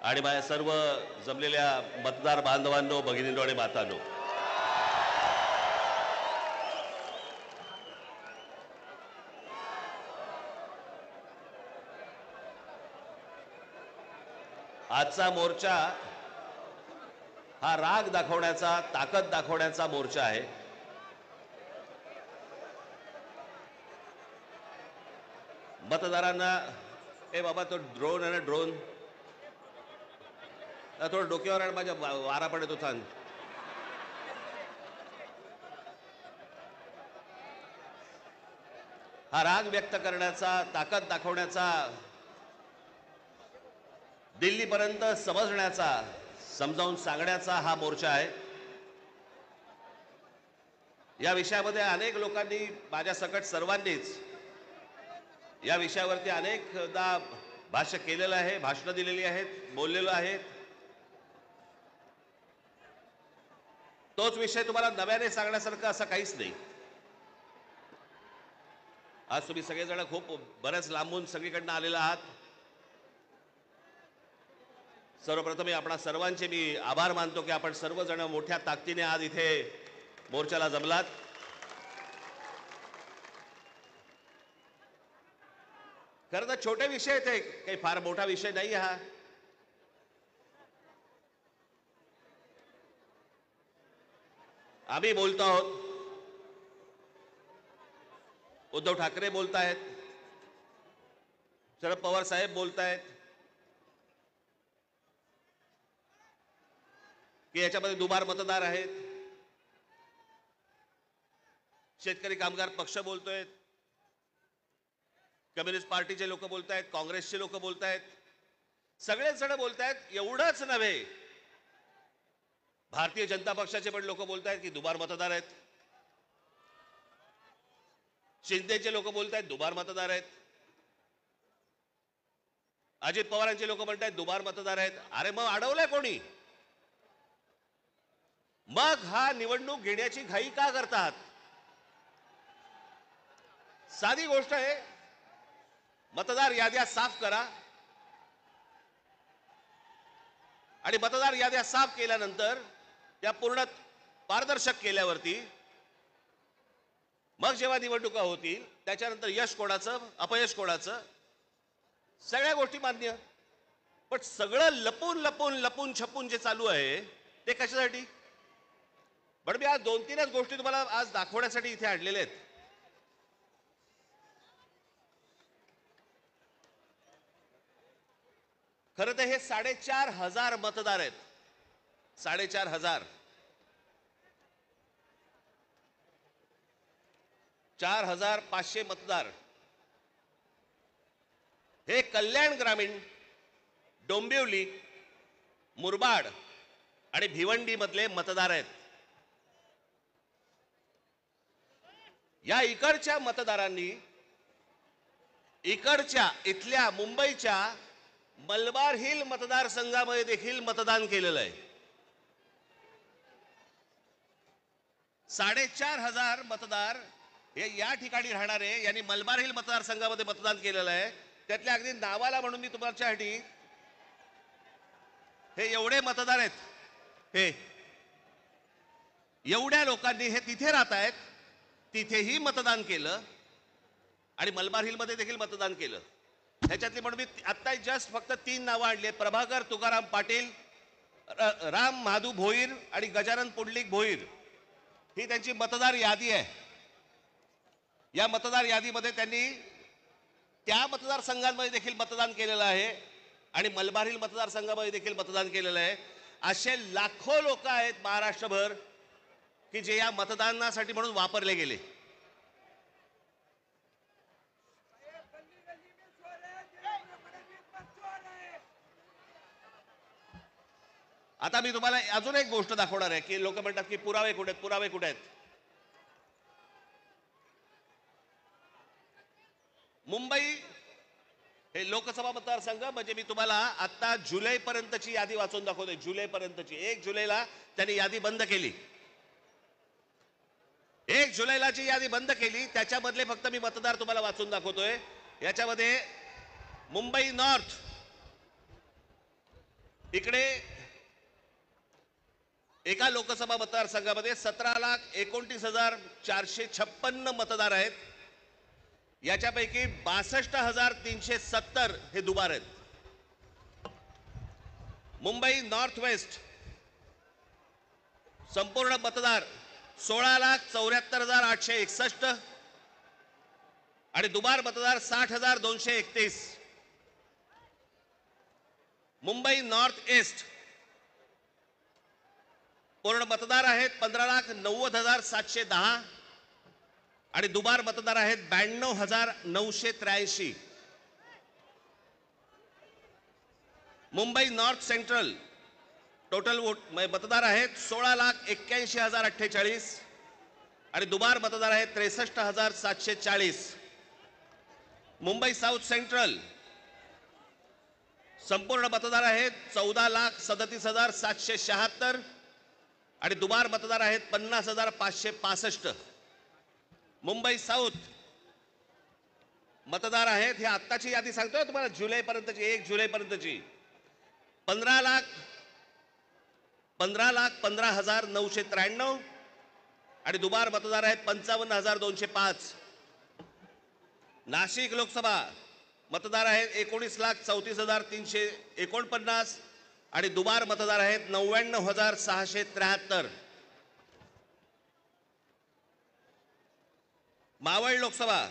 आणि माझ्या सर्व जमलेल्या मतदार बांधवांनो, भगिनींनो आणि मातांनो, आजचा मोर्चा हा राग दाखवण्याचा, ताकद दाखवण्याचा मोर्चा आहे। मतदारांना ए बाबा तो ड्रोन आहे ना, ड्रोन थोडं डोक्यावर आण, माझ्या वारा पडत होता। हा राग व्यक्त करण्याचा, ताकद दाखवण्याचा, दिल्लीपर्यंत समजण्याचा, समजावून सांगण्याचा हा मोर्चा आहे। या विषयामध्ये अनेक लोकांनी, माझ्या सकट सर्वांनीच या विषयावरती अनेकदा भाष्य केलेलं आहे, भाषणं दिलेली आहेत, बोललेलो आहे। तोच विषय तुम्हाला नव्याने सांगण्यासारखं असं काहीच नाही। आज तुम्ही सगळेजण खूप बऱ्याच लांबून सगळीकडनं आलेला आहात। सर्वप्रथम आपणा सर्वांचे मी आभार मानतो की आपण सर्वजण मोठ्या ताकदीने आज इथे मोर्चाला जमलात। खरं तर छोटे विषय थे, काही फार मोठा विषय नाही हा। आम्ही बोलतो आहोत, उद्धव ठाकरे बोलतायत, शरद पवार साहेब बोलतायत की याच्यामध्ये दुबार मतदार आहेत। शेतकरी कामगार पक्ष बोलतोय, कम्युनिस्ट पार्टीचे लोक बोलतायत, काँग्रेसचे लोक बोलतायत, सगळेच जण बोलतायत। एवढंच नव्हे, भारतीय जनता पक्षाचे पण लोक बोलतायत की दुबार मतदार आहेत। शिंदेचे लोक बोलतायत दुबार मतदार आहेत। अजित पवारांचे लोक म्हणतायत दुबार मतदार आहेत। अरे मग अडवलंय कोणी? मग हा निवडणूक घेण्याची घाई का करतात? साधी गोष्ट आहे, मतदार याद्या साफ करा आणि मतदार याद्या साफ केल्यानंतर त्या पूर्ण पारदर्शक केल्यावरती मग जेव्हा निवडणुका होतील त्याच्यानंतर यश कोणाचं, अपयश कोणाचं, सगळ्या गोष्टी मान्य। पण सगळं लपून लपून लपून छपून जे चालू आहे ते कशासाठी? पण मी आज 2-3च गोष्टी तुम्हाला आज दाखवण्यासाठी इथे आणलेल्या आहेत। खरं तर हे 4,500 मतदार आहेत। 4,500, 4,500 मतदार हे कल्याण ग्रामीण, डोंबिवली, मुरबाड आणि भिवंडी मधले मतदार आहेत। या इकडच्या मतदारांनी इथल्या मुंबईच्या मलबार हिल मतदारसंघामध्ये देखील मतदान केलेलं आहे। 4,500 मतदार हे या ठिकाणी राहणारे यांनी मलबार हिल मतदारसंघामध्ये मतदान केलेलं आहे। त्यातल्या अगदी नावाला म्हणून मी तुमच्यासाठी हे एवढे मतदार आहेत, हे एवढ्या लोकांनी हे तिथे राहत आहेत, तिथेही मतदान केलं आणि मलबार हिल मध्ये देखील मतदान केलं। ह्याच्यातली म्हणून मी आता जस्ट फक्त 3 नावं आणली। प्रभाकर तुकाराम पाटील, राम महादू भोईर आणि गजानन पुंडलिक भोईर, ही त्यांची मतदार यादी आहे। या मतदार यादीमध्ये त्यांनी त्या मतदारसंघांमध्ये देखील मतदान केलेलं आहे आणि मलबार हिल मतदारसंघामध्ये देखील मतदान केलेलं आहे। असे लाखो लोक आहेत महाराष्ट्रभर की जे या मतदानासाठी म्हणून वापरले गेले। आता मी तुम्हाला अजून एक गोष्ट दाखवणार आहे की लोक म्हणतात की पुरावे कुठे आहेत, पुरावे कुठे आहेत? मुंबई हे लोकसभा मतदारसंघ म्हणजे मी तुम्हाला आता जुलै पर्यंतची यादी वाचून दाखवतोय। जुलै पर्यंतची, 1 जुलैला त्यांनी यादी बंद केली। 1 जुलैला जी यादी बंद केली त्याच्यामधले फक्त मी मतदार तुम्हाला वाचून दाखवतोय। याच्यामध्ये मुंबई नॉर्थ इकडे एका लोकसभा मतदारसंघामध्ये 17,29,456 मतदार आहेत. याच्यापैकी 62,370 हे दुबार आहेत. मुंबई नॉर्थ वेस्ट संपूर्ण मतदार 16,74,861 आणि दुबार मतदार 60,231. मुंबई नॉर्थ ईस्ट पूर्ण मतदार आहेत 15,90,710 आणि दुबार मतदार आहेत 92,983. मुंबई नॉर्थ सेंट्रल टोटल मतदार आहेत 16,81,048 आणि दुबार मतदार आहेत 63,740. मुंबई साऊथ सेंट्रल संपूर्ण मतदार आहेत 14,37,776 आणि दुबार मतदार आहेत 50,565. मुंबई साऊथ मतदार आहेत, हे आत्ताची यादी सांगतोय तुम्हाला, जुलैपर्यंतची, 1 जुलैपर्यंतची, 15,15,15,993 आणि दुबार मतदार आहेत 55,205. नाशिक लोकसभा मतदार आहेत 19,34,349 आणि दुबार मतदार आहेत 99,673. मावळ लोकसभा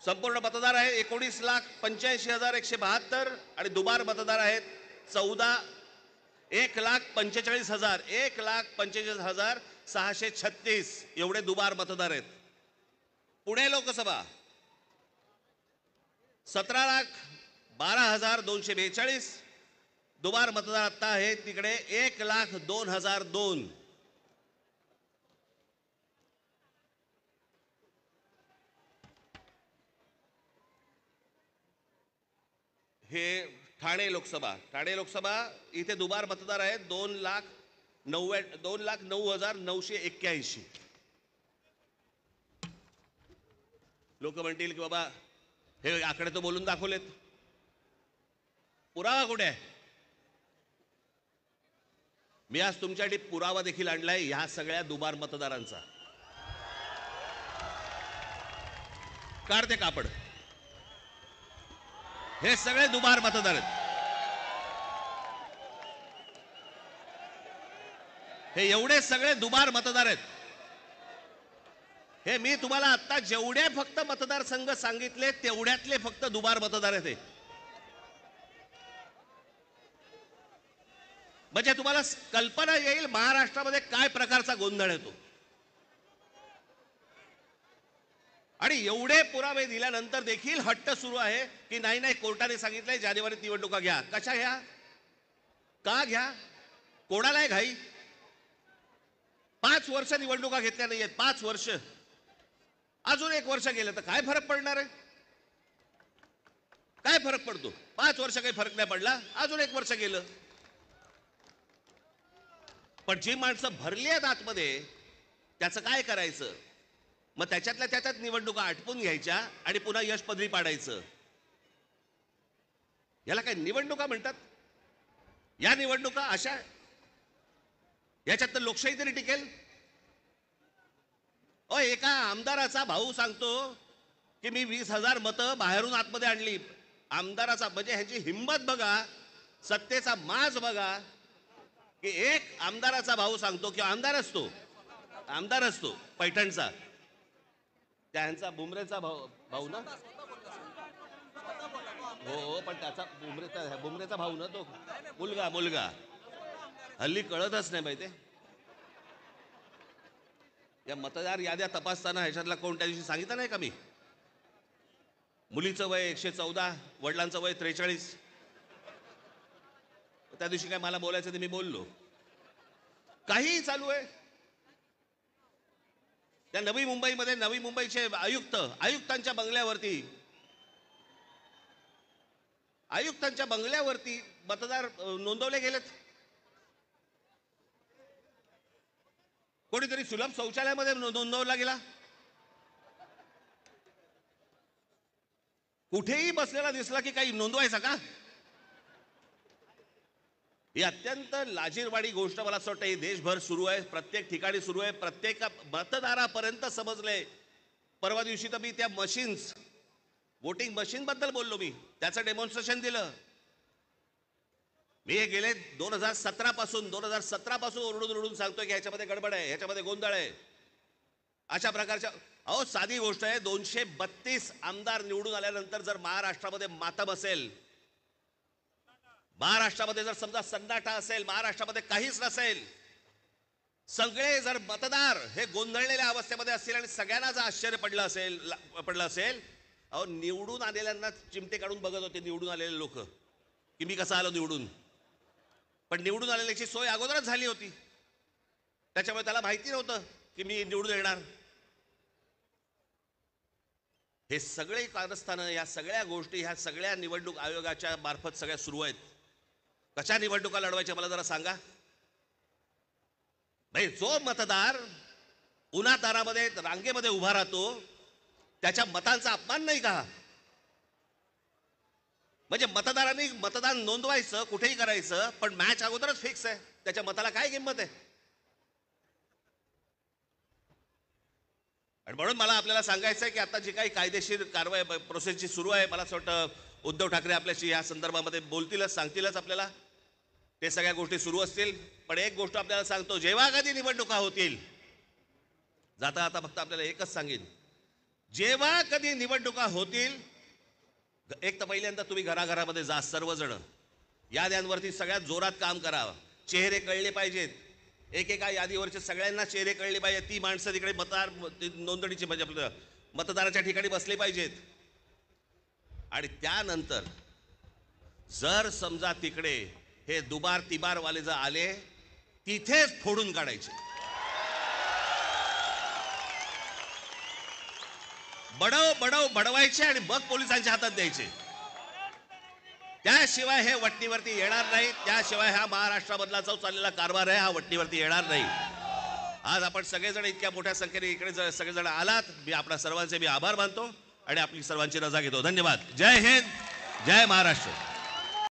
संपूर्ण मतदार आहे 19,85,172 आणि दुबार मतदार आहेत 1,45,636 एवढे दुबार मतदार आहेत. पुणे लोकसभा 17,12,242 दुबार मतदार आता आहे तिकडे 1,02,002. हे ठाणे लोकसभा इथे दुबार मतदार आहेत 2,09,981. लोक म्हणतील की बाबा हे आकडे तर बोलून दाखवलेत, पुरावा कुठे आहे? मी आज तुमच्यासाठी पुरावा देखील आणलाय ह्या सगळ्या दुबार मतदारांचा. काढते कापड. हे सगळे दुबार मतदार आहेत. हे एवढे सगळे दुबार मतदार आहेत. हे मी तुम्हाला आता जेवढे फक्त मतदारसंघ सांगितले तेवढ्यातले फक्त दुबार मतदार आहेत. म्हणजे तुम्हाला कल्पना येईल महाराष्ट्रामध्ये काय प्रकारचा गोंधळ येतो. आणि एवढे पुरावे दिल्यानंतर देखील हट्ट सुरू आहे की नाही कोर्टाने सांगितलंय जानेवारीत निवडणुका घ्या. कशा घ्या? का घ्या? कोणाला आहे घाई? 5 वर्ष निवडणुका घेतल्या नाहीयेत. 5 वर्ष. अजून 1 वर्ष गेलं तर काय फरक पडणार आहे? काय फरक पडतो? 5 वर्ष काही फरक नाही पडला, अजून 1 वर्ष गेलं. पण जी माणसं भरली आहेत आतमध्ये त्याचं काय करायचं? मग त्याच्यातल्या त्याच्यात निवडणुका आटपून घ्यायच्या आणि पुन्हा यश पदरी पाडायचं. याला काय निवडणुका म्हणतात? या निवडणुका अशा याच्यात तर लोकशाही तरी टिकेल. एका आमदाराचा भाऊ सांगतो की मी 20,000 मतं बाहेरून आतमध्ये आणली. आमदाराचा म्हणजे ह्याची हिंमत बघा, सत्तेचा माज बघा की एक आमदाराचा भाऊ सांगतो की आमदार असतो पैठणचा, त्यांचा बुमरेचा भाऊ ना, हो पण त्याचा बुमरेचा भाऊ ना, तो मुलगा हल्ली कळतच नाही माहिती. या मतदार याद्या तपासताना ह्याच्यातला कोण त्या दिवशी सांगितलं नाही का मी, मुलीचं वय 114, वडिलांचं वय 43. त्या दिवशी काय मला बोलायचं ते मी बोललो. काहीही चालू आहे. त्या नवी मुंबईचे आयुक्तांच्या बंगल्यावरती मतदार नोंदवले गेलेत. कोणीतरी सुलभ शौचालयामध्ये नोंदवला गेला. कुठेही बसलेला दिसला की काही नोंदवायचा का? ही अत्यंत लाजिरवाणी गोष्ट मला असं वाटतं ही देशभर सुरू आहे, प्रत्येक ठिकाणी सुरू आहे, प्रत्येक मतदारापर्यंत समजलंय. परवा दिवशी तर मी त्या मशीन्स, वोटिंग मशीन बद्दल बोललो, मी त्याचं डेमॉन्स्ट्रेशन दिलं. मी हे गेले 2017 पासून ओरडून सांगतोय की ह्याच्यामध्ये गडबड आहे, ह्याच्यामध्ये गोंधळ आहे. अशा प्रकारच्या अहो साधी गोष्ट आहे, 232 आमदार निवडून आल्यानंतर जर महाराष्ट्रामध्ये मातम असेल, महाराष्ट्रामध्ये जर समजा सन्नाटा असेल, महाराष्ट्रामध्ये काहीच नसेल, सगळे जर मतदार हे गोंधळलेल्या अवस्थेमध्ये असतील आणि सगळ्यांना जर आश्चर्य पडलं असेल, अहो निवडून आलेल्यांना चिमटे काढून बघत होते निवडून आलेले लोक की मी कसा आलो निवडून. पण निवडून आलेल्याची सोय अगोदरच झाली होती, त्याच्यामुळे त्याला माहिती नव्हतं की मी निवडून येणार. हे सगळे कारस्थानं, या सगळ्या गोष्टी, ह्या सगळ्या निवडणूक आयोगाच्या मार्फत सगळ्या सुरू आहेत. कशा निवडणुका लढवायच्या मला जरा सांगा. भाई जो मतदार उन्हातारामध्ये रांगेमध्ये उभा राहतो त्याच्या मतांचा अपमान नाही का? म्हणजे मतदारांनी मतदान नोंदवायचं, कुठेही करायचं, पण मॅच अगोदरच फिक्स आहे, त्याच्या मताला काय किंमत आहे? आणि म्हणून मला आपल्याला सांगायचं आहे की आता जी काही कायदेशीर कारवाई प्रोसेसची सुरू आहे, मला असं वाटतं उद्धव ठाकरे आपल्याशी या संदर्भामध्ये बोलतीलच, सांगतीलच आपल्याला, ते सगळ्या गोष्टी सुरू असतील. पण एक गोष्ट आपल्याला सांगतो, जेव्हा कधी निवडणुका होतील, जाता आता फक्त आपल्याला एकच सांगेन, जेव्हा कधी निवडणुका होतील, एक तर पहिल्यांदा तुम्ही घराघरामध्ये जा, सर्वजण याद्यांवरती सगळ्यात जोरात काम करा, चेहरे कळले पाहिजेत, एकेका यादीवरचे सगळ्यांना चेहरे कळले पाहिजेत. ती माणसं तिकडे मतदार नोंदणीची म्हणजे आपलं मतदाराच्या ठिकाणी बसले पाहिजेत. आणि त्यानंतर जर समजा तिकडे हे दुबार तिबार वाले जर आले, तिथेच फोडून काढायचे, बडवायचे आणि मग पोलिसांच्या हातात द्यायचे. त्याशिवाय हे वटणीवरती येणार नाही, त्याशिवाय हा महाराष्ट्रामधला जो चाललेला कारभार आहे हा वटणीवरती येणार नाही. आज आपण सगळेजण इतक्या मोठ्या संख्येने इकडे सगळेजण आलात, मी आपल्या सर्वांचे मी आभार मानतो आणि आपली सर्वांची रजा घेतो. धन्यवाद. जय हिंद, जय महाराष्ट्र.